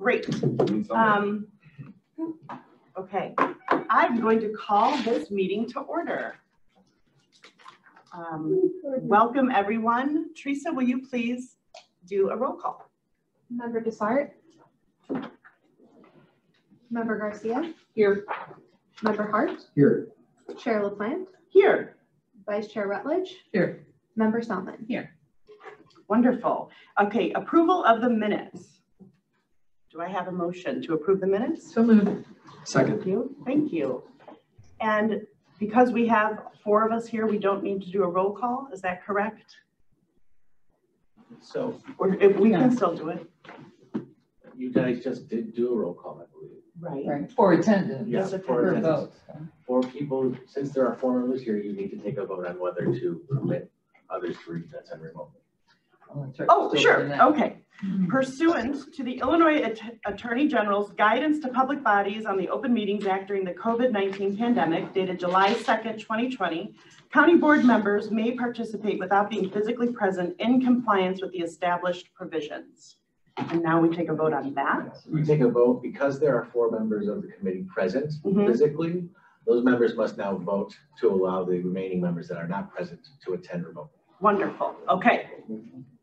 Great. Okay, I'm going to call this meeting to order. Welcome everyone. Teresa, will you please do a roll call? Member Desart. Member Garcia. Here. Member Hart. Here. Chair LaPlante. Here. Vice Chair Rutledge. Here. Member Selman. Here. Wonderful. Okay, approval of the minutes. Do I have a motion to approve the minutes? So moved. Second. Thank you. Thank you. And because we have 4 of us here, we don't need to do a roll call. Is that correct? So, Or if we can still do it. you guys just did do a roll call, I believe. Right. For attendance. Yes, Yes, for For attendance. vote. 4 people, since there are 4 members here, you need to take a vote on whether to permit others to attend remotely. Oh, sure. Okay. Pursuant to the Illinois Attorney General's guidance to public bodies on the Open Meetings Act during the COVID-19 pandemic, dated July 2nd, 2020, county board members may participate without being physically present in compliance with the established provisions. And now we take a vote on that. We take a vote because there are 4 members of the committee present physically. Those members must now vote to allow the remaining members that are not present to attend remotely. Wonderful. Okay.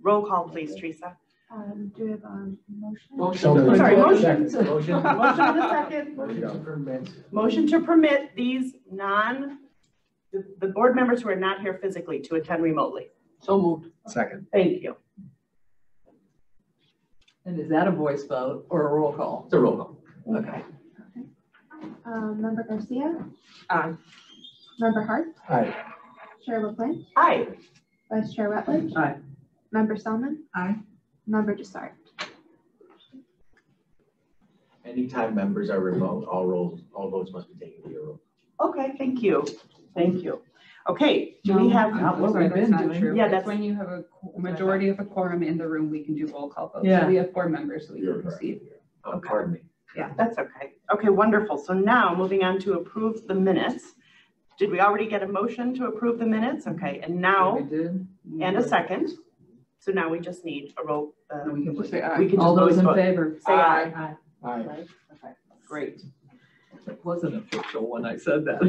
Roll call, please, Teresa. Do we have a motion? Motion. Sorry, motion. Motion. Motion in a second. Motion to permit. Motion to permit these the board members who are not here physically to attend remotely. So moved. Second. Thank you. And is that a voice vote or a roll call? It's a roll call. Okay. Member Garcia. Aye. Member Hart. Aye. Chair LaPlante. Aye. Vice Chair Rutledge. Aye. Member Selman. Aye. Member Desart. Anytime members are remote, all votes must be taken via roll. Okay, thank you. Thank you. Okay, do we have? Not what we've been doing. Yeah, That's that's when you have a majority of a quorum in the room, we can do roll call votes. Yeah. So we have 4 members, so we You're can correct. proceed. Okay. Pardon me. Yeah, that's okay. Okay, wonderful. So now moving on to approve the minutes. Did we already get a motion to approve the minutes? Okay, and We now, did. and a second. So now we just need a roll. And we can just say We aye. can All just those in vote. favor? Say aye. Aye. Right? Okay, great. It wasn't official when I said that.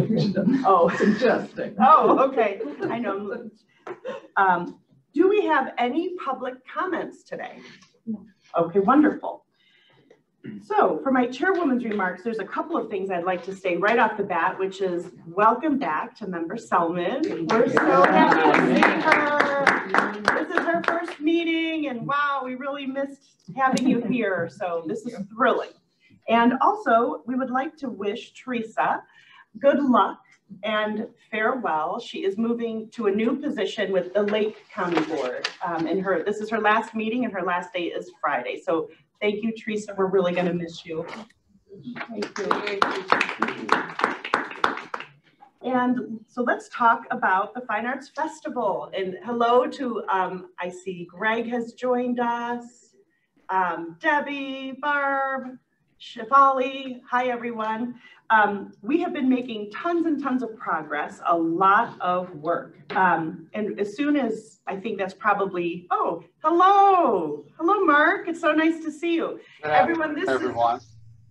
Oh, Suggesting. oh, okay. I know. Do we have any public comments today? No. Okay, wonderful. So for my chairwoman's remarks, there's a couple of things I'd like to say right off the bat, which is welcome back to Member Selman. We're so happy to see her. This is her first meeting, and wow, we really missed having you here. So this is thrilling. And also, we would like to wish Teresa good luck and farewell. She is moving to a new position with the Lake County Board. This is her last meeting, and her last day is Friday. So thank you, Teresa. We're really going to miss you. Thank you. And so let's talk about the Fine Arts Festival. And hello to, I see Greg has joined us, Debbie, Barb, Shivali, hi everyone. We have been making tons and tons of progress, a lot of work. And as soon as, I think that's probably, oh, hello, Mark. It's so nice to see you. Everyone, this is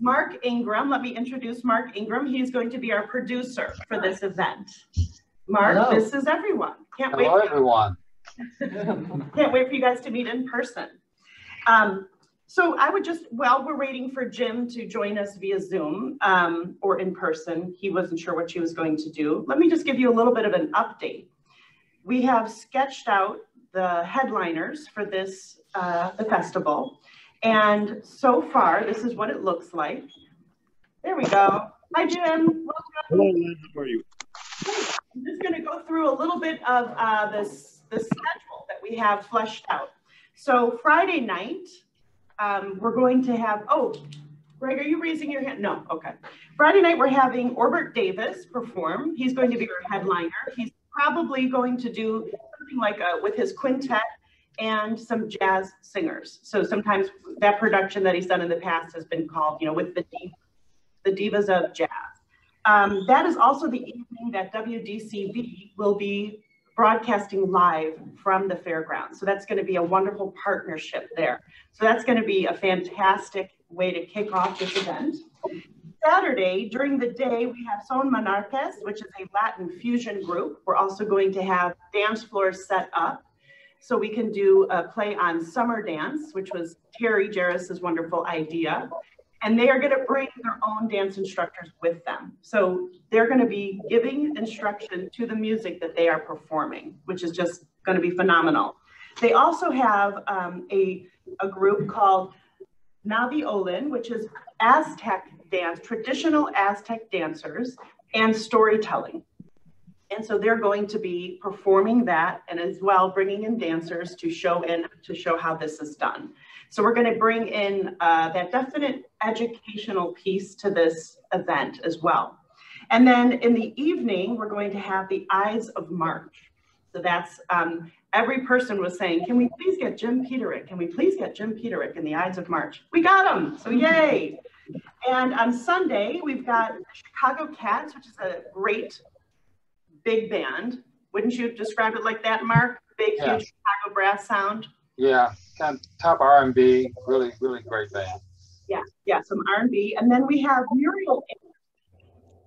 Mark Ingram. Let me introduce Mark Ingram. He's going to be our producer for this event. Mark, hello. This is everyone. Can't wait. Hello, everyone. Can't wait for you guys to meet in person. So I would just, while we're waiting for Jim to join us via Zoom or in person, he wasn't sure what she was going to do. Let me just give you a little bit of an update. We have sketched out the headliners for this, the festival. And so far, this is what it looks like. There we go. Hi, Jim. Welcome. Hello, Lynn. How are you? I'm just going to go through a little bit of the schedule that we have fleshed out. So Friday night, we're going to have, oh, Greg, are you raising your hand? No, okay. Friday night, we're having Orbert Davis perform. He's going to be our headliner. He's probably going to do something like with his quintet and some jazz singers. So sometimes that production that he's done in the past has been called, you know, with the divas of jazz. That is also the evening that WDCV will be broadcasting live from the fairgrounds. So that's going to be a wonderful partnership there. So that's going to be a fantastic way to kick off this event. Saturday, during the day, we have Son Monarques, which is a Latin fusion group. We're also going to have dance floors set up so we can do a play on summer dance, which was Terry Jarris's wonderful idea. And they are going to bring their own dance instructors with them. So they're going to be giving instruction to the music that they are performing, which is just going to be phenomenal. They also have a group called Navi Olin, which is Aztec dance, traditional Aztec dancers and storytelling. And so they're going to be performing that and as well bringing in dancers to show how this is done. So we're going to bring in that definite educational piece to this event as well. And then in the evening, we're going to have the Eyes of March. So that's every person was saying, can we please get Jim Peterick? Can we please get Jim Peterick in the Eyes of March? We got him, so yay. And on Sunday, we've got Chicago Cats, which is a great big band. Wouldn't you describe it like that, Mark? Big, Yeah. huge Chicago brass sound. Yeah, kind of top R&B, really, really great band. Yeah, some R&B. And then we have Muriel,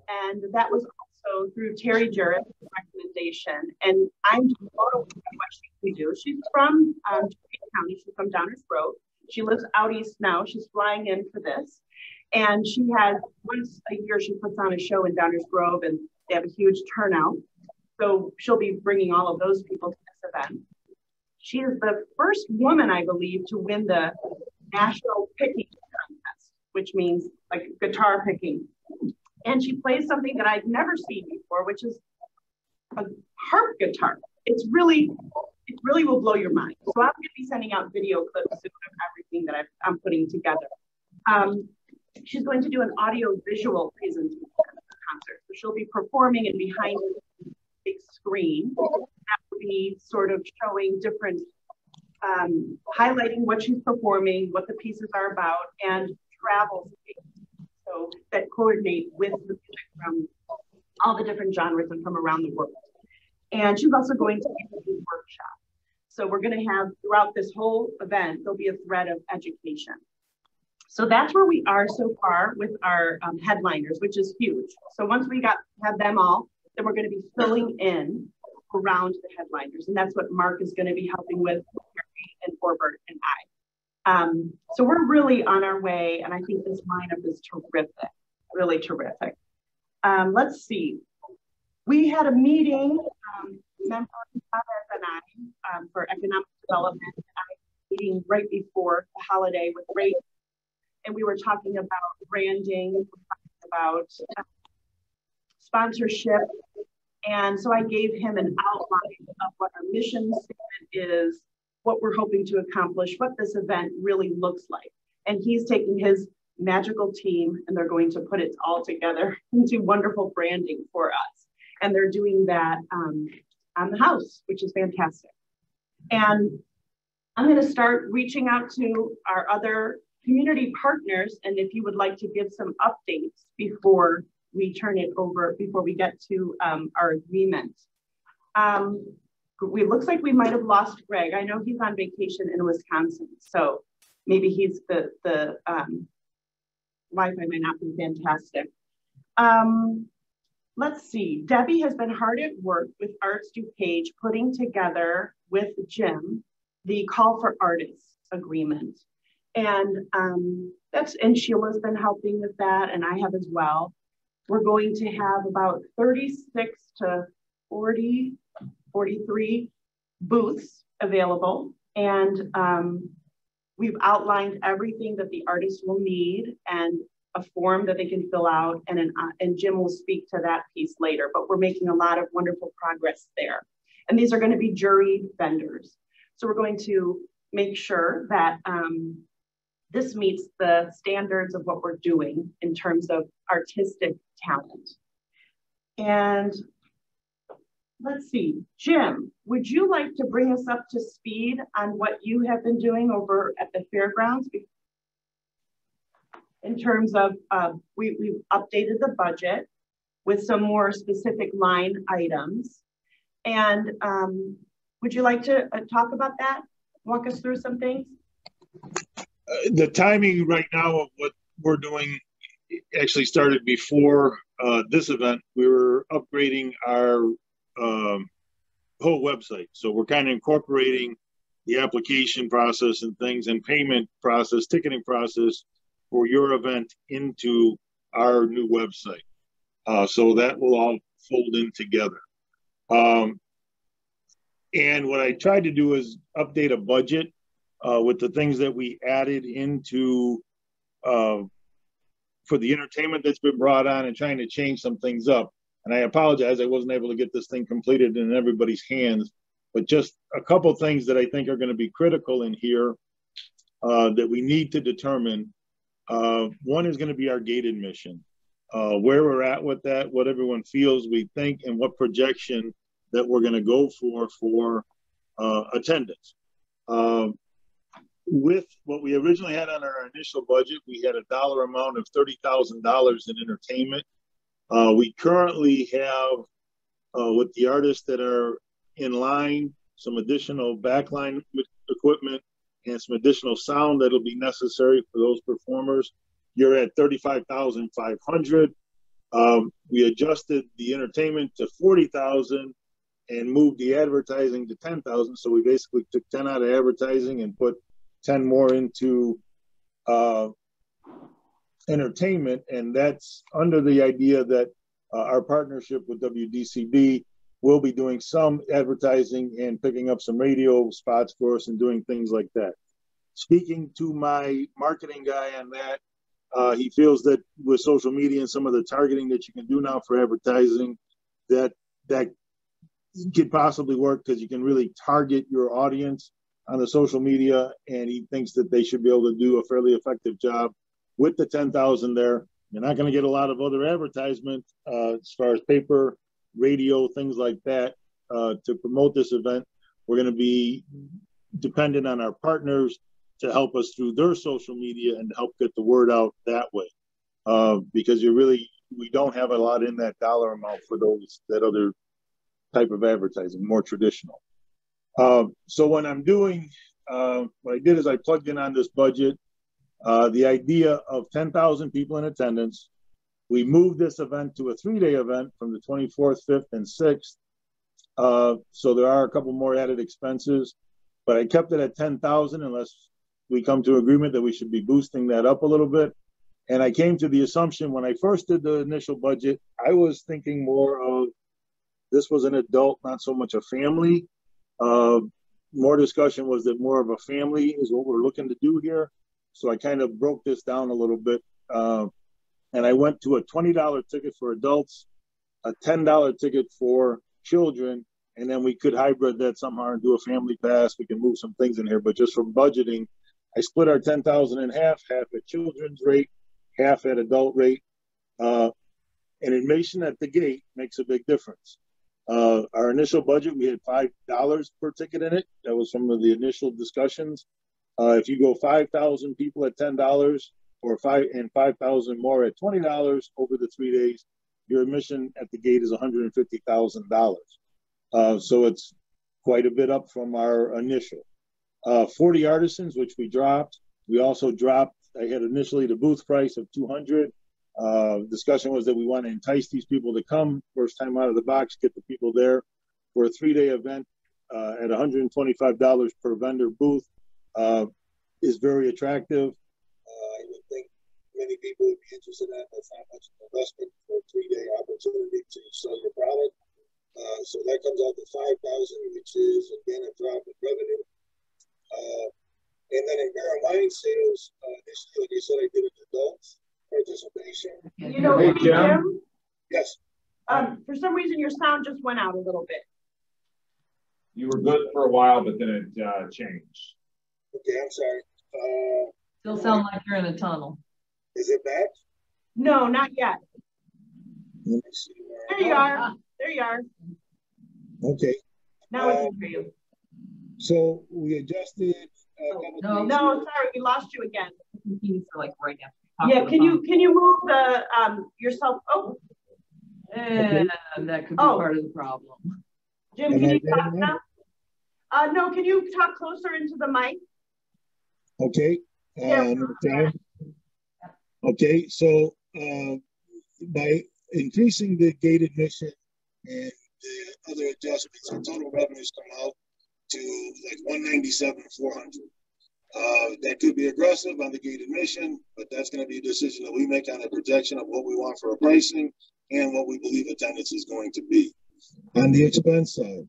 and that was also through Terry Jarrett's recommendation. And I'm totally what we do. She's from DuPage County. She's from Downers Grove. She lives out east now. She's flying in for this. And she has, once a year, she puts on a show in Downers Grove, and they have a huge turnout. So she'll be bringing all of those people to this event. She is the first woman, I believe, to win the National Picking Contest, which means like guitar picking. And she plays something that I've never seen before, which is a harp guitar. It really will blow your mind. So I'm going to be sending out video clips soon of everything that I'm putting together. She's going to do an audio-visual presentation at the concert. So she'll be performing and behind a big screen. That will be sort of showing different, highlighting what she's performing, what the pieces are about, and travel so that coordinate with the music from all the different genres and from around the world. And she's also going to be a workshop. So we're going to have, throughout this whole event, there'll be a thread of education. So that's where we are so far with our headliners, which is huge. So once we have them all, then we're going to be filling in around the headliners. And that's what Mark is going to be helping with, Mary and Orbert and I. So we're really on our way. And I think this lineup is terrific, really terrific. Let's see. We had a meeting, member Chavez and I, for economic development. Meeting right before the holiday with Ray. And we were talking about branding, about sponsorship. And so I gave him an outline of what our mission statement is, what we're hoping to accomplish, what this event really looks like. And he's taking his magical team and they're going to put it all together into wonderful branding for us. And they're doing that on the house, which is fantastic. And I'm going to start reaching out to our other community partners, and if you would like to give some updates before we turn it over, before we get to our agreement. It looks like we might have lost Greg. I know he's on vacation in Wisconsin, so maybe he's the Wi-Fi may not be fantastic. Let's see, Debbie has been hard at work with Arts DuPage, putting together with Jim the Call for Artists agreement. And and Sheila's been helping with that, and I have as well. We're going to have about 36 to 40, 43 booths available. And we've outlined everything that the artists will need and a form that they can fill out. And Jim will speak to that piece later, but we're making a lot of wonderful progress there. And these are going to be juried vendors. So we're going to make sure that this meets the standards of what we're doing in terms of artistic talent. And let's see, Jim, would you like to bring us up to speed on what you have been doing over at the fairgrounds? In terms of, we've updated the budget with some more specific line items. And would you like to talk about that? Walk us through some things? The timing right now of what we're doing actually started before this event. We were upgrading our whole website. So we're kind of incorporating the application process and things and payment process, ticketing process for your event into our new website. So that will all fold in together. And what I tried to do is update a budget with the things that we added into for the entertainment that's been brought on and trying to change some things up. And I apologize, I wasn't able to get this thing completed in everybody's hands, but just a couple things that I think are going to be critical in here that we need to determine. One is going to be our gate admission, where we're at with that, what everyone feels we think, and what projection that we're going to go for attendance. With what we originally had on our initial budget, we had a dollar amount of $30,000 in entertainment. We currently have, with the artists that are in line, some additional backline equipment and some additional sound that'll be necessary for those performers. You're at $35,500. We adjusted the entertainment to $40,000 and moved the advertising to $10,000. So we basically took 10 out of advertising and put 10 more into entertainment. And that's under the idea that our partnership with WDCB will be doing some advertising and picking up some radio spots for us and doing things like that. Speaking to my marketing guy on that, he feels that with social media and some of the targeting that you can do now for advertising, that could possibly work because you can really target your audience on the social media, and he thinks that they should be able to do a fairly effective job with the 10,000 there. You're not going to get a lot of other advertisement as far as paper, radio, things like that to promote this event. We're going to be dependent on our partners to help us through their social media and to help get the word out that way. Because we don't have a lot in that dollar amount for that other type of advertising, more traditional. So when I'm doing, what I did is I plugged in on this budget, the idea of 10,000 people in attendance. We moved this event to a 3-day event from the 24th, 5th, and 6th. So there are a couple more added expenses, but I kept it at 10,000 unless we come to agreement that we should be boosting that up a little bit. And I came to the assumption when I first did the initial budget, I was thinking more of this was an adult, not so much a family. More discussion was that more of a family is what we're looking to do here. So I kind of broke this down a little bit. And I went to a $20 ticket for adults, a $10 ticket for children, and then we could hybrid that somehow and do a family pass. We can move some things in here, but just from budgeting, I split our 10,000 in half at children's rate, half at adult rate. And admission at the gate makes a big difference. Our initial budget, we had $5 per ticket in it. That was from the initial discussions. If you go 5,000 people at $10 or 5,000 more at $20 over the 3 days, your admission at the gate is $150,000. So it's quite a bit up from our initial. 40 artisans, which we dropped. We also dropped, I had initially the booth price of $200. Discussion was that we want to entice these people to come first time out of the box, get the people there for a 3-day event at $125 per vendor booth is very attractive. I would think many people would be interested in that. That's not much investment for a 3-day opportunity to sell your product. So that comes out to $5,000, which is again a drop in revenue. And then in beer and wine sales, initially, like I said, I did an adult participation. You know, Hey, Jim? Jim? Yes. For some reason, your sound just went out a little bit. You were good for a while, but then it changed. Okay, I'm sorry. Still sound like you're in a tunnel. Is it back? No, not yet. Let me see. There you are. There you are. Okay. Now I can hear you. So we adjusted. No, No, sorry, we lost you again. He's like right now. Yeah, can you move the yourself? Oh, And that could be part of the problem. Jim, can you talk now? No, can you talk closer into the mic? Okay. Okay. Okay, so by increasing the gate admission and the other adjustments, our total revenues come out to like 197,400. That could be aggressive on the gate admission, but that's going to be a decision that we make on a projection of what we want for a pricing and what we believe attendance is going to be. On the expense side,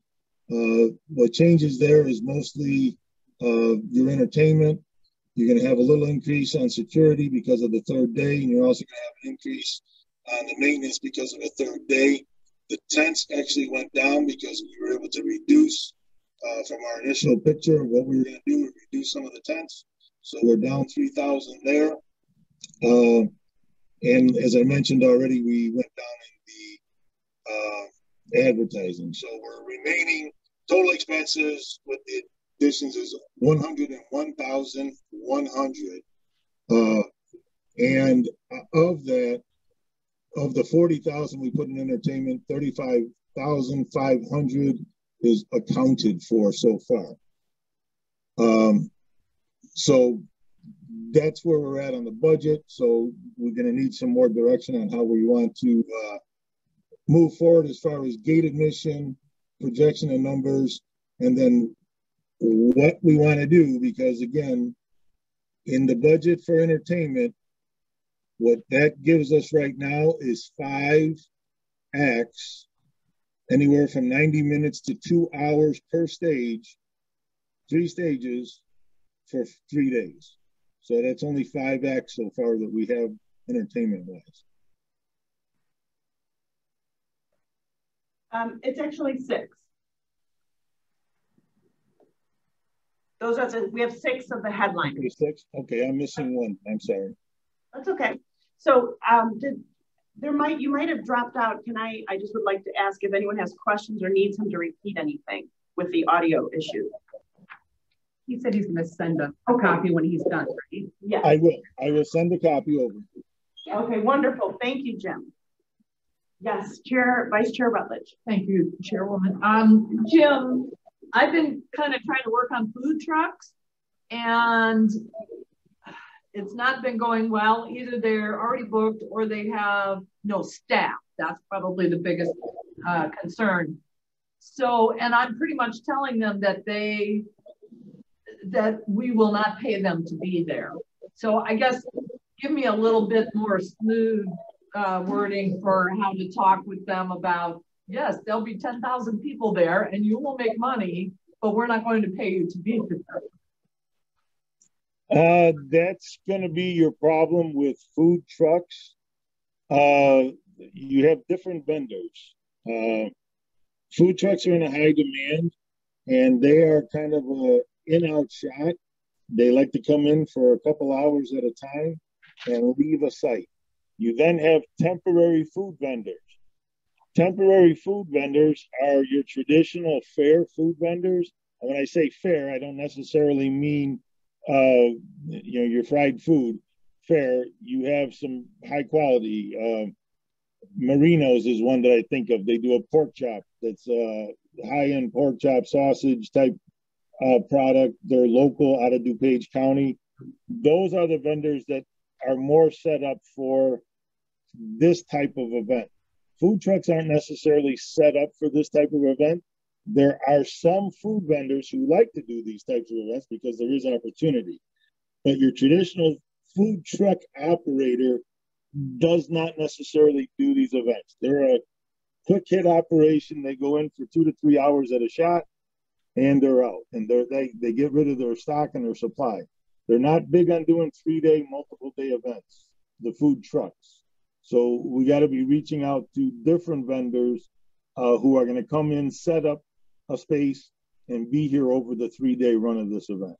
what changes there is mostly your entertainment. You're going to have a little increase on security because of the third day, and you're also going to have an increase on the maintenance because of the third day. The tents actually went down because we were able to reduce from our initial picture of what we were going to do, reduce some of the tents. So we're down 3,000 there. And as I mentioned already, we went down in the advertising. So we're remaining total expenses with the additions is 101,100. And of that, of the 40,000 we put in entertainment, 35,500 is accounted for so far. So that's where we're at on the budget. So we're going to need some more direction on how we want to move forward as far as gate admission, projection of numbers, and then what we want to do, because again, in the budget for entertainment, what that gives us right now is 5 acts, anywhere from 90 minutes to 2 hours per stage, 3 stages for 3 days. So that's only 5 acts so far that we have entertainment-wise. It's actually 6. Those are we have 6 of the headliners. 6? Okay, I'm missing one. I'm sorry. That's okay. So you might have dropped out. I just would like to ask if anyone has questions or needs him to repeat anything with the audio issue. He said he's going to send a copy when he's done, right? Yes. I will send a copy over. Okay, wonderful. Thank you, Jim. Yes, Vice Chair Rutledge. Thank you, Chairwoman. Jim, I've been kind of trying to work on food trucks, and it's not been going well. Either they're already booked or they have no staff. That's probably the biggest concern. So, and I'm pretty much telling them that we will not pay them to be there. So I guess give me a little bit more smooth wording for how to talk with them about, yes, there'll be 10,000 people there and you will make money, but we're not going to pay you to be there. That's going to be your problem with food trucks. You have different vendors. Food trucks are in a high demand, and they are kind of a in-out shot. They like to come in for a couple hours at a time and leave a site. You then have temporary food vendors. Temporary food vendors are your traditional fair food vendors. And when I say fair, I don't necessarily mean your fried food. Fair, you have some high quality. Marino's is one that I think of. They do a pork chop that's high-end pork chop sausage type product. They're local out of DuPage County. Those are the vendors that are more set up for this type of event. Food trucks aren't necessarily set up for this type of event. There are some food vendors who like to do these types of events because there is opportunity. But your traditional food truck operator does not necessarily do these events. They're a quick hit operation. They go in for 2 to 3 hours at a shot and they're out. And they get rid of their stock and their supply. They're not big on doing 3-day, multiple day events, the food trucks. So we got to be reaching out to different vendors who are going to come in, set up a space, and be here over the 3-day run of this event.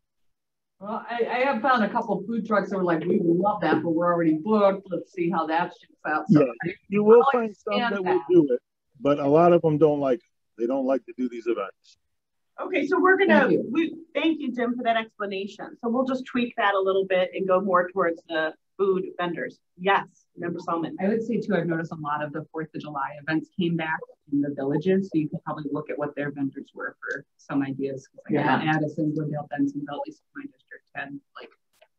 Well, I have found a couple of food trucks that were like, we would love that, but we're already booked. Let's see how that shakes out. So yeah, you will find some that will do it, but a lot of them don't like it. They don't like to do these events. Okay, so we're gonna, thank you, Jim, for that explanation. So we'll just tweak that a little bit and go more towards the food vendors. Yes, Member Solomon. I would say too, I've noticed a lot of the 4th of July events came back in the villages. So you could probably look at what their vendors were for some ideas. Like Addison, Woodville, Bensonville, at least my district had like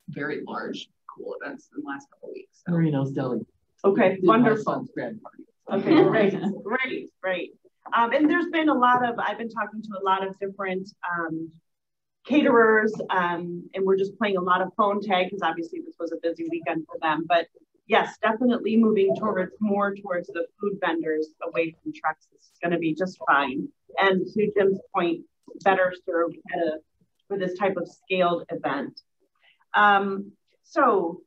very large, cool events in the last couple of weeks. So. Marino's Deli. Okay, Did my wonderful. son's grad party. Okay, great. And there's been I've been talking to a lot of different caterers, and we're just playing a lot of phone tag because obviously this was a busy weekend for them. But yes, definitely moving more towards the food vendors away from trucks is going to be just fine. And to Jim's point, better served for this type of scaled event. So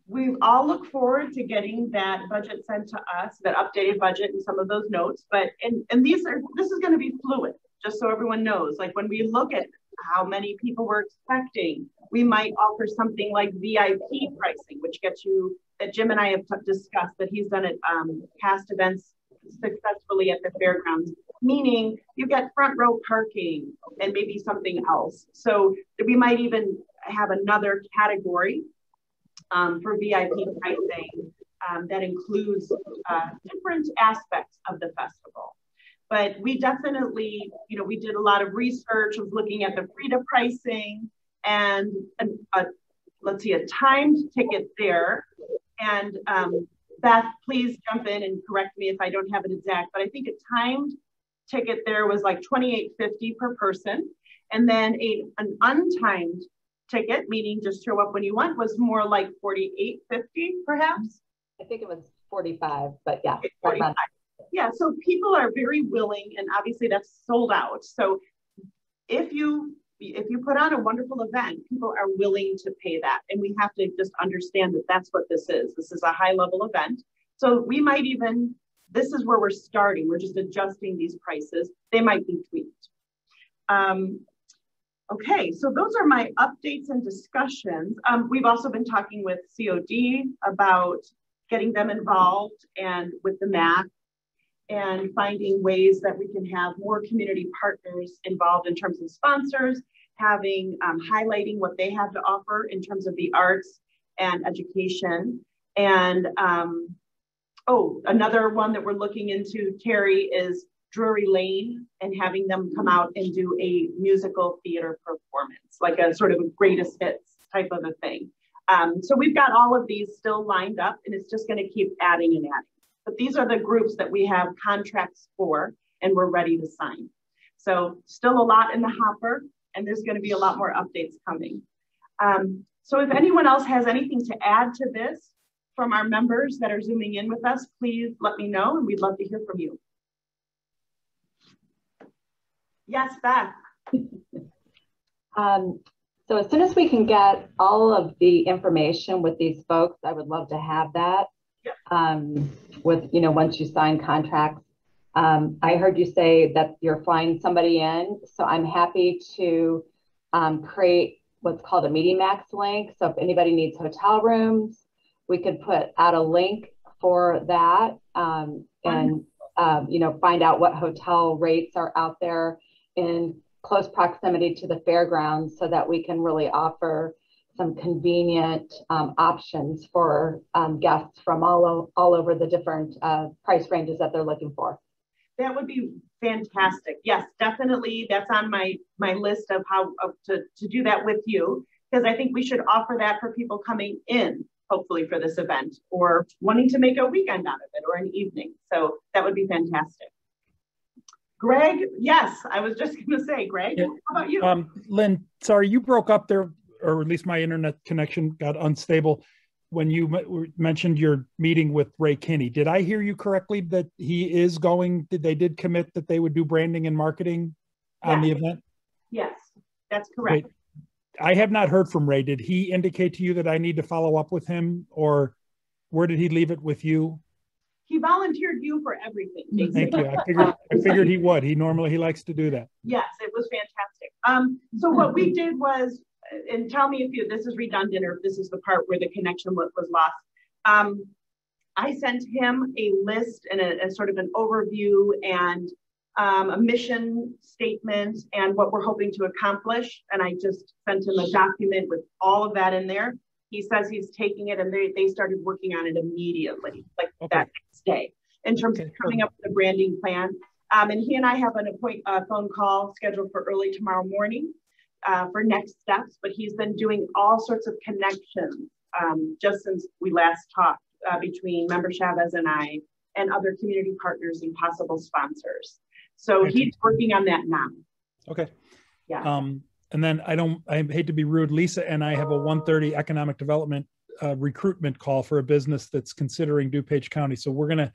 we all look forward to getting that budget sent to us, that updated budget and some of those notes. But this is going to be fluid, just so everyone knows. Like when we look at how many people we're expecting, we might offer something like VIP pricing, which gets you, that Jim and I have discussed, that he's done at past events successfully at the fairgrounds, meaning you get front row parking and maybe something else. So we might even have another category for VIP pricing that includes different aspects of the festival. But we definitely, we did a lot of research of looking at the Frida pricing and let's see, a timed ticket there. And Beth, please jump in and correct me if I don't have it exact, but I think a timed ticket there was like $28.50 per person. And then an untimed ticket, meaning just show up when you want, was more like $48.50 perhaps. I think it was 45, but yeah. 45. Yeah, so people are very willing, and obviously that's sold out. So if you put on a wonderful event, people are willing to pay that. And we have to just understand that that's what this is. This is a high level event. So we might even, this is where we're starting. We're just adjusting these prices. They might be tweaked. Okay, so those are my updates and discussions. We've also been talking with COD about getting them involved and with the MAC and finding ways that we can have more community partners involved in terms of sponsors, having highlighting what they have to offer in terms of the arts and education. And another one that we're looking into, Terry, is Drury Lane and having them come out and do a musical theater performance, like a sort of a greatest hits type of a thing. So we've got all of these still lined up, and it's just going to keep adding and adding. But these are the groups that we have contracts for and we're ready to sign. So still a lot in the hopper, and there's going to be a lot more updates coming. So if anyone else has anything to add to this from our members that are Zooming in with us, please let me know, and we'd love to hear from you. Yes, Beth. So as soon as we can get all of the information with these folks, I would love to have that. With, once you sign contracts. I heard you say that you're flying somebody in, so I'm happy to create what's called a MediaMax link. So if anybody needs hotel rooms, we could put out a link for that and find out what hotel rates are out there in close proximity to the fairgrounds so that we can really offer some convenient options for guests from all over the different price ranges that they're looking for. That would be fantastic. Yes, definitely. That's on my list of how to do that with you, because I think we should offer that for people coming in, hopefully for this event, or wanting to make a weekend out of it or an evening. So that would be fantastic. Greg, yes, I was just going to say, Greg, yeah. How about you? Lynn, sorry, you broke up there, or at least my internet connection got unstable when you mentioned your meeting with Ray Kinney. Did I hear you correctly that he is going, they did commit that they would do branding and marketing on the event? Yes, that's correct. Wait, I have not heard from Ray. Did he indicate to you that I need to follow up with him, or where did he leave it with you? He volunteered you for everything, basically. Thank you. I figured he would. He likes to do that. Yes, it was fantastic. So what we did was, and tell me if this is redundant or if this is the part where the connection was lost. I sent him a list and a sort of an overview and a mission statement and what we're hoping to accomplish. And I just sent him a document with all of that in there. He says he's taking it, and they started working on it immediately, like that next day, in terms of coming up with a branding plan. And he and I have a phone call scheduled for early tomorrow morning for next steps, but he's been doing all sorts of connections just since we last talked between Member Chavez and I and other community partners and possible sponsors. So he's working on that now. Okay. Yeah. And then I hate to be rude, Lisa and I have a 1:30 economic development recruitment call for a business that's considering DuPage County. So we're going to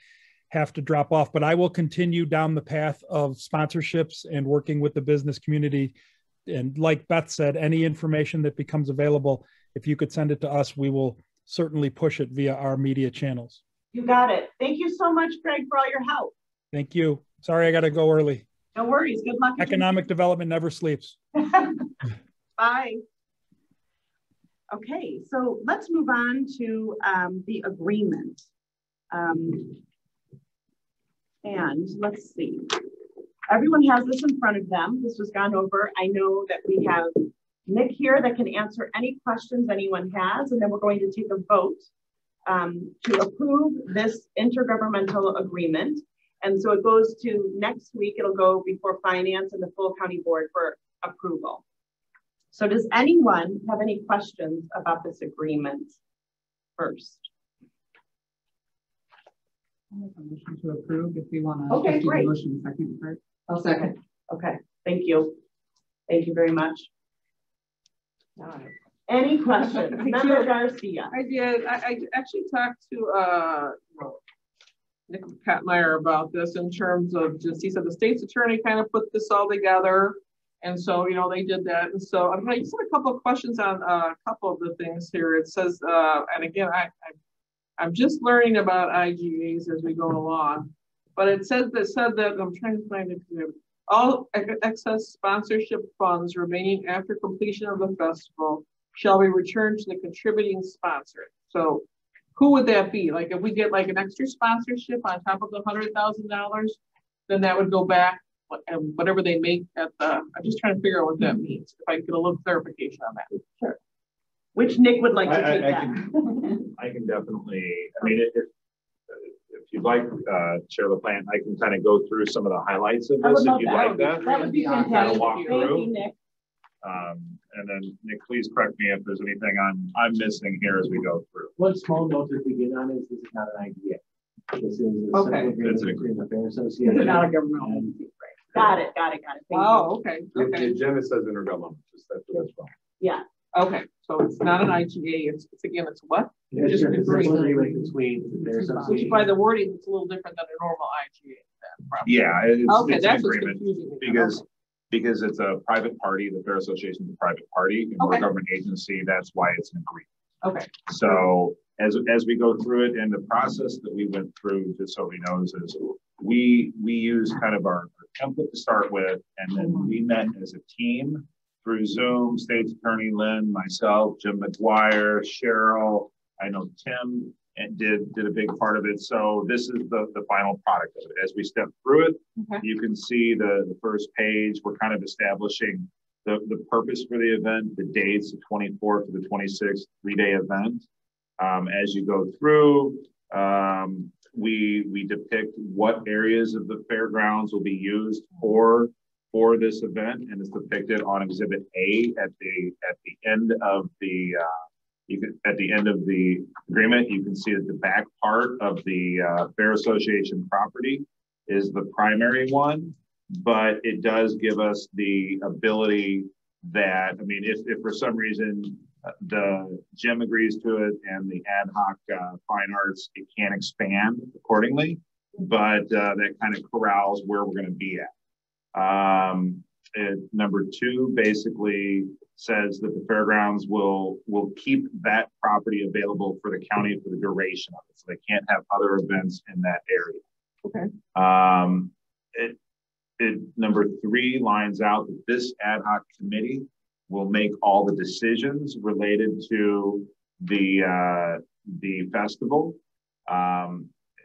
have to drop off, but I will continue down the path of sponsorships and working with the business community. And like Beth said, any information that becomes available, if you could send it to us, we will certainly push it via our media channels. You got it. Thank you so much, Greg, for all your help. Thank you. Sorry, I got to go early. No worries. Good luck. Economic development never sleeps. Bye. Okay, so let's move on to the agreement. And let's see. Everyone has this in front of them. This was gone over. I know that we have Nick here that can answer any questions anyone has, and then we're going to take a vote to approve this intergovernmental agreement. And so it goes to next week, it'll go before finance and the full county board for approval. So does anyone have any questions about this agreement first? I'll make a motion to approve if you want to. Okay, great. Motion second first. I'll second. Okay, thank you. Thank you very much. All right. Any questions? Member Garcia. I did. I actually talked to Nick Patmeyer about this in terms of just, he said the state's attorney kind of put this all together. And so, you know, they did that. And so I just had a couple of questions on a couple of the things here. It says, and again, I'm just learning about IGAs as we go along, but it said that I'm trying to find it. All excess sponsorship funds remaining after completion of the festival shall be returned to the contributing sponsor. So who would that be? Like if we get like an extra sponsorship on top of the $100,000, then that would go back and whatever they make at the, I'm just trying to figure out what that means. If I could get a little clarification on that. Sure. Which Nick would like to take that. I can definitely, I mean, if you'd like, Chair LaPlante, I can kind of go through some of the highlights of this if you'd like that. That would be fantastic. Kind of walk Thank through. you, Nick. And then Nick, please correct me if there's anything I'm missing here as we go through. One small note to begin on is this is not an idea. This is a Okay. agreement between the Fair Association. It's not a governmental. Got it. Thank Oh, okay. The Okay. agenda says intergovernmental, just that's wrong. Yeah. Okay. So it's not an IGA. It's again, it's what? It's just an agreement between the Fair Which Association. by the wording, it's a little different than a normal IGA. Then, probably. Yeah, Okay, it's that's an what's agreement confusing me. because it's a private party. The Fair Association is a private party, and we're a government agency. That's why it's an agreement. Okay. So as we go through it, and the process that we went through, just so he knows, is we use kind of our template to start with, and then we met as a team through Zoom. State's Attorney Lynn, myself, Jim McGuire, Cheryl. I know Tim and did a big part of it. So this is the final product of it. As we step through it, you can see the first page. We're kind of establishing the purpose for the event, the dates, the 24th to the 26th, 3-day event. As you go through, we depict what areas of the fairgrounds will be used for this event, and it's depicted on Exhibit A at the end of the at the end of the agreement. You can see that the back part of the Fair Association property is the primary one, but it does give us the ability that, I mean, if for some reason the Jim agrees to it and the Ad-Hoc Fine Arts, it can expand accordingly, but that kind of corrals where we're going to be at. Number 2 basically says that the fairgrounds will keep that property available for the county for the duration of it, so they can't have other events in that area. Okay. Number 3 lines out that this ad hoc committee will make all the decisions related to the festival,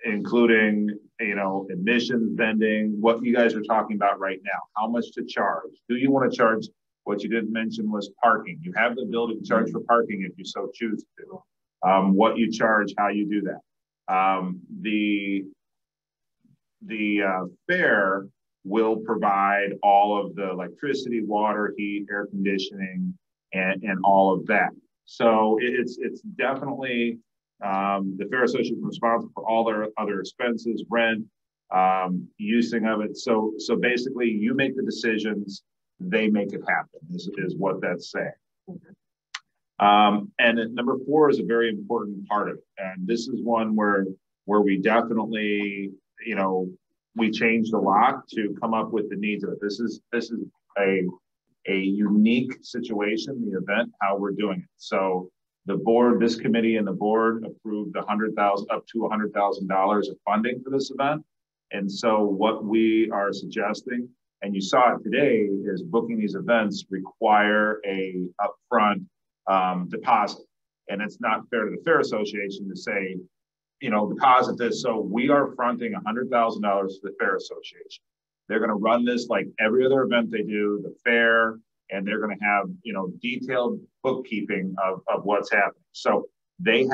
including, you know, admissions, vending, what you guys are talking about right now, how much to charge. Do you want to charge? What you didn't mention was parking. You have the ability to charge for parking if you so choose to. What you charge, how you do that. The fair will provide all of the electricity, water, heat, air conditioning, and all of that. So it's definitely the Fair Association is responsible for all their other expenses, rent, using of it. So basically, you make the decisions, they make it happen. Is what that's saying. And number 4 is a very important part of it, and this is one where we definitely, we changed a lot to come up with the needs of it. This is a unique situation, the event, how we're doing it. So the board, this committee and the board approved up to $100,000 of funding for this event. And so what we are suggesting, and you saw it today, is booking these events require a upfront deposit. And it's not fair to the Fair Association to say, deposit this. So we are fronting $100,000 to the Fair Association. They're going to run this like every other event they do, the fair, and they're going to have, detailed bookkeeping of what's happening. So they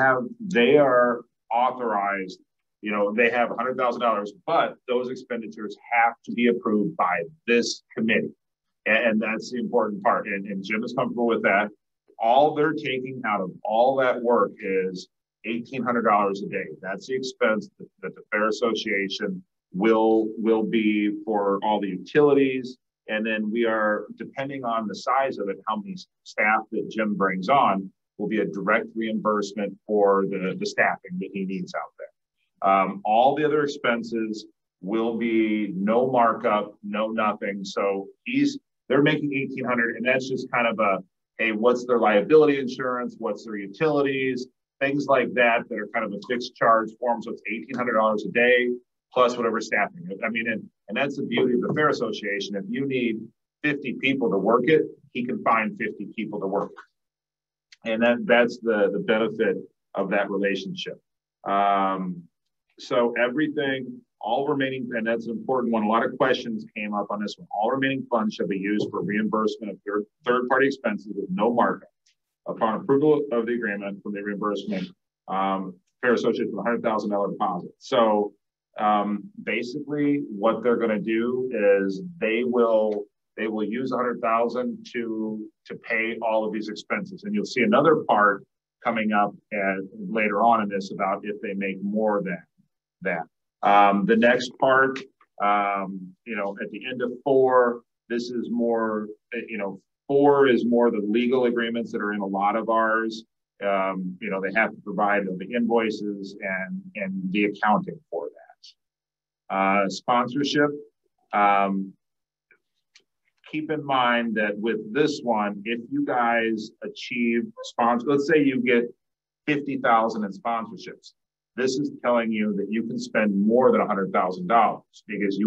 are authorized, they have $100,000, but those expenditures have to be approved by this committee. And that's the important part. And Jim is comfortable with that. All they're taking out of all that work is $1,800 a day. That's the expense that the Fair Association will be for all the utilities. And then we are, depending on the size of it, how many staff that Jim brings on, will be a direct reimbursement for the staffing that he needs out there. All the other expenses will be no markup, no nothing. So they're making $1,800, and that's just kind of hey, what's their liability insurance? What's their utilities? Things like that are kind of a fixed charge form. So it's $1,800 a day plus whatever staffing. I mean, and that's the beauty of the Fair Association. If you need 50 people to work it, he can find 50 people to work it. And that's the benefit of that relationship. So everything, all remaining, and that's an important one. A lot of questions came up on this one. All remaining funds shall be used for reimbursement of third-party expenses with no markup. Upon approval of the agreement from the reimbursement, Fair Association with a $100,000 deposit. So basically, what they're going to do is they will use $100,000 to pay all of these expenses, and you'll see another part coming up later on in this about if they make more than that. The next part, at the end of 4, this is more, 4 is more the legal agreements that are in a lot of ours. They have to provide the invoices and the accounting for that. Sponsorship. Keep in mind that with this one, if you guys achieve let's say you get 50,000 in sponsorships. This is telling you that you can spend more than $100,000 because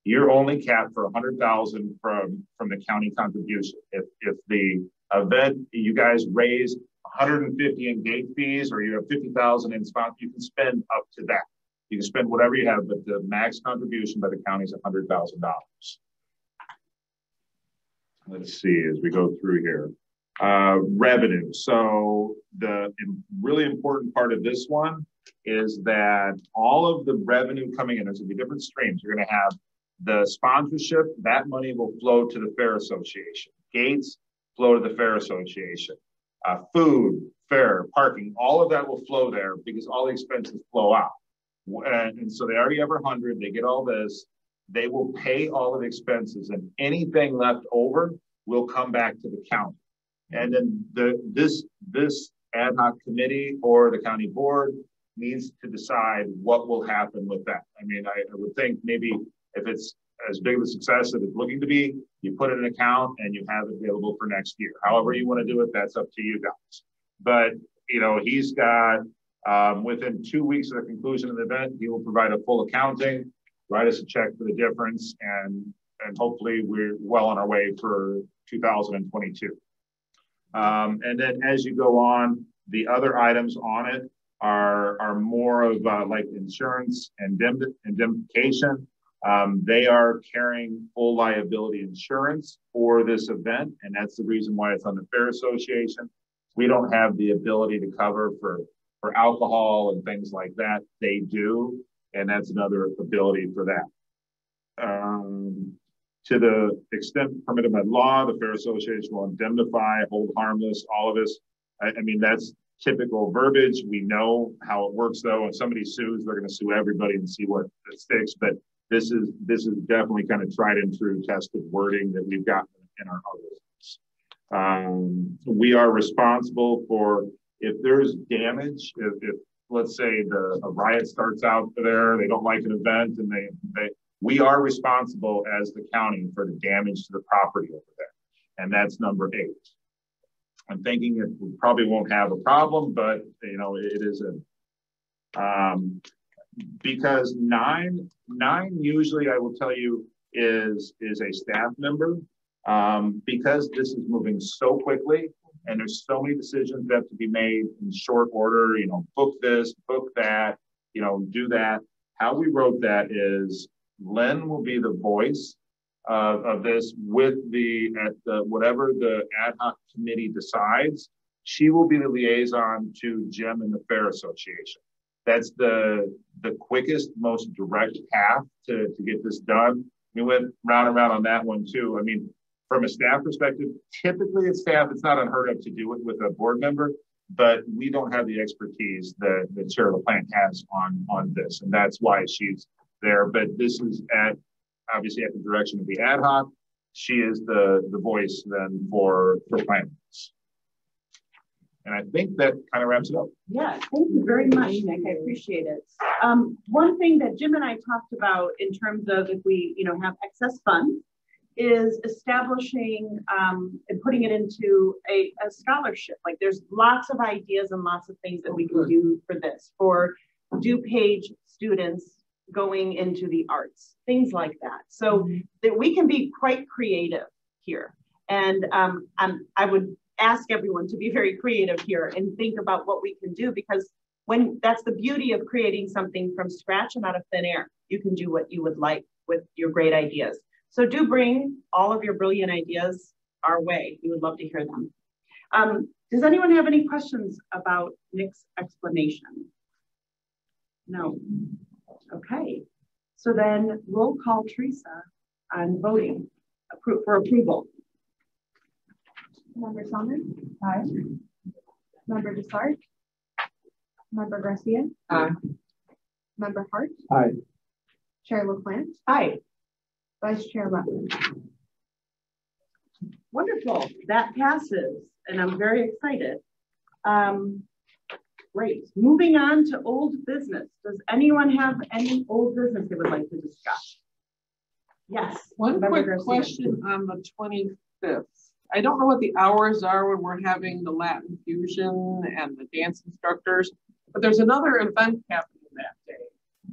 you're only capped for $100,000 from the county contribution. If the event you guys raise 150 in gate fees, or you have 50,000 in sponsor, you can spend up to that. You can spend whatever you have, but the max contribution by the county is $100,000. Let's see as we go through here. Revenue. So the really important part of this one is that all of the revenue coming in, there's going to be different streams. You're going to have the sponsorship, that money will flow to the Fair Association. Gates flow to the Fair Association. Food, fair, parking, all of that will flow there because all the expenses flow out. And so they already have 100, they get all this, they will pay all of the expenses, and anything left over will come back to the county. And then this ad hoc committee or the county board needs to decide what will happen with that. I mean, I would think maybe if it's as big of a success as it's looking to be, you put it in an account and you have it available for next year. However you want to do it, that's up to you guys. But, he's got, within 2 weeks of the conclusion of the event, he will provide a full accounting, write us a check for the difference, and hopefully we're well on our way for 2022. And then as you go on, the other items on it are more of like insurance and indemnification. They are carrying full liability insurance for this event, and that's the reason why it's on the Fair Association. We don't have the ability to cover for alcohol and things like that. They do, and that's another ability for that. To the extent permitted by law, the Fair Association will indemnify, hold harmless, all of this. I mean, that's typical verbiage. We know how it works, though. If somebody sues, they're going to sue everybody and see what sticks. But this is definitely kind of tried and true tested wording that we've got in our others. We are responsible for if there's damage. If let's say a riot starts out there, they don't like an event, and we are responsible as the county for the damage to the property over there. And that's number 8. I'm thinking we probably won't have a problem, but you know, it is because nine usually I will tell you is a staff member, because this is moving so quickly and there's so many decisions that have to be made in short order, you know, book this, book that, you know, do that. How we wrote that is Len will be the voice of this with whatever the ad hoc committee decides. She will be the liaison to Jim and the Fair Association. That's the quickest, most direct path to get this done. We went round and round on that one too. I mean, from a staff perspective, typically it's staff, it's not unheard of to do it with a board member, but we don't have the expertise that the chair of the plant has on this. And that's why she's there. But this is obviously at the direction of the ad hoc. She is the voice then for plants. And I think that kind of wraps it up. Yeah, thank you very much, Nick. I appreciate it. One thing that Jim and I talked about in terms of if we, you know, have excess funds is establishing and putting it into a scholarship. Like there's lots of ideas and lots of things that we can do for this, for DuPage students going into the arts, things like that. So that we can be quite creative here. And I would ask everyone to be very creative here and think about what we can do, because that's the beauty of creating something from scratch and out of thin air. You can do what you would like with your great ideas. So do bring all of your brilliant ideas our way. We would love to hear them. Does anyone have any questions about Nick's explanation? No. Okay. So then roll call Teresa on voting for approval. Member Selman? Aye. Member Desart? Member Garcia? Aye. Member Hart? Aye. Chair LaPlante? Aye. Vice Chair Rutledge? Wonderful. That passes, and I'm very excited. Great. Moving on to old business. Does anyone have any old business they would like to discuss? Yes. One quick question on the 25th. I don't know what the hours are when we're having the Latin fusion and the dance instructors, but there's another event happening that day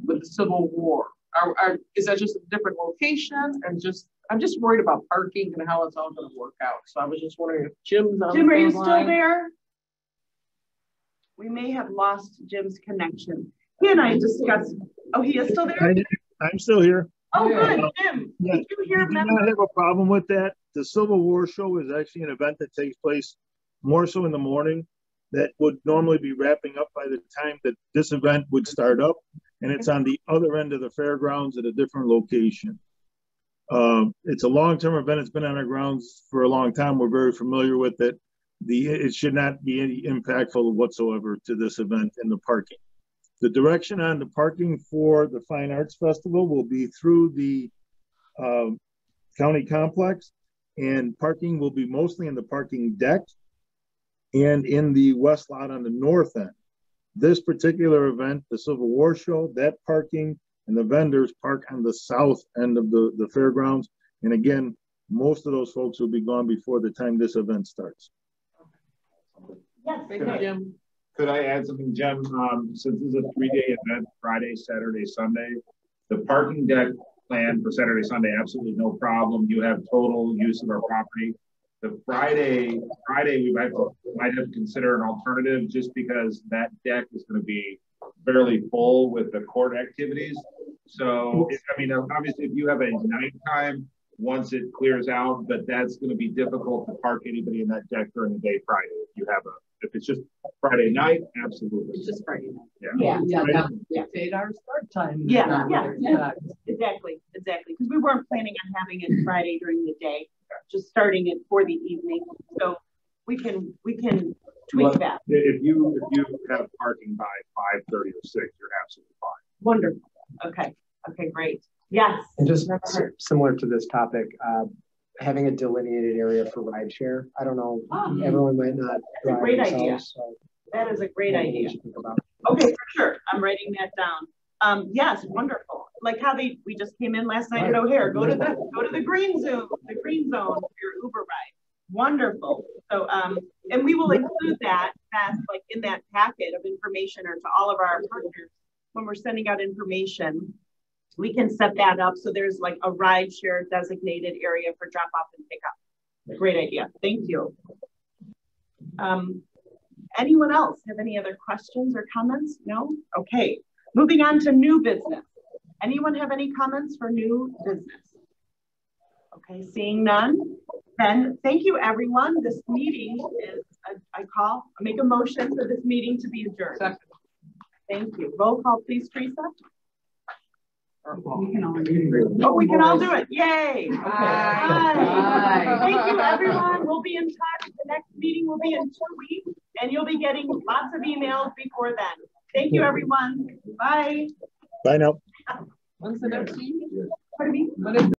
with the Civil War. Is that just a different location? And I'm just worried about parking and how it's all going to work out. So I was just wondering if Jim's on. Jim, are you still there? We may have lost Jim's connection. He and I discussed. Oh, he is still there? I'm still here. Oh, good, Jim. Yeah, Did you hear? We do not have a problem with that. The Civil War show is actually an event that takes place more so in the morning. That would normally be wrapping up by the time that this event would start up, and it's on the other end of the fairgrounds at a different location. It's a long-term event. It's been on our grounds for a long time. We're very familiar with it. It should not be any impactful whatsoever to this event in the parking. The direction on the parking for the Fine Arts Festival will be through the county complex, and parking will be mostly in the parking deck and in the west lot on the north end. This particular event, the Civil War show, that parking and the vendors park on the south end of the fairgrounds. And again, most of those folks will be gone before the time this event starts. Yes, Thank you, Jim. Could I add something, Jim? Since this is a 3-day event, Friday, Saturday, Sunday, the parking deck plan for Saturday, Sunday, absolutely no problem. You have total use of our property. The Friday we might have to consider an alternative, just because that deck is going to be fairly full with the court activities. So, I mean, obviously, if you have a nighttime, once it clears out, but that's going to be difficult to park anybody in that deck during the day Friday. If it's just Friday night, absolutely. It's just Friday night. Yeah. Yeah. Dictate our start time. Yeah. Exactly. exactly, because we weren't planning on having it Friday during the day, just starting it for the evening. So we can tweak that. If you have parking by 5:30 or 6, you're absolutely fine. Wonderful. Okay. Okay, great. Yes. And just similar to this topic, having a delineated area for rideshare. I don't know, everyone might not drive great themselves, idea. so that is a great idea. Think about. Okay, for sure. I'm writing that down. Yes, wonderful. Like how we just came in last night at O'Hare. Go to the green zone for your Uber ride. Wonderful. So and we will include that like in that packet of information or to all of our partners when we're sending out information. We can set that up so there's like a ride share designated area for drop off and pick up. Great idea. Thank you. Anyone else have any other questions or comments? No? Okay. Moving on to new business. Anyone have any comments for new business? Okay, seeing none. Then thank you, everyone. This meeting is, I make a motion for this meeting to be adjourned. Thank you. Roll call, please, Teresa. We can all do it. Oh, we can all do it. Yay. Okay. Bye. Thank you, everyone. We'll be in touch. The next meeting will be in 2 weeks, and you'll be getting lots of emails before then. Thank you, everyone. Bye. Bye now. When's the next meeting? Pardon me?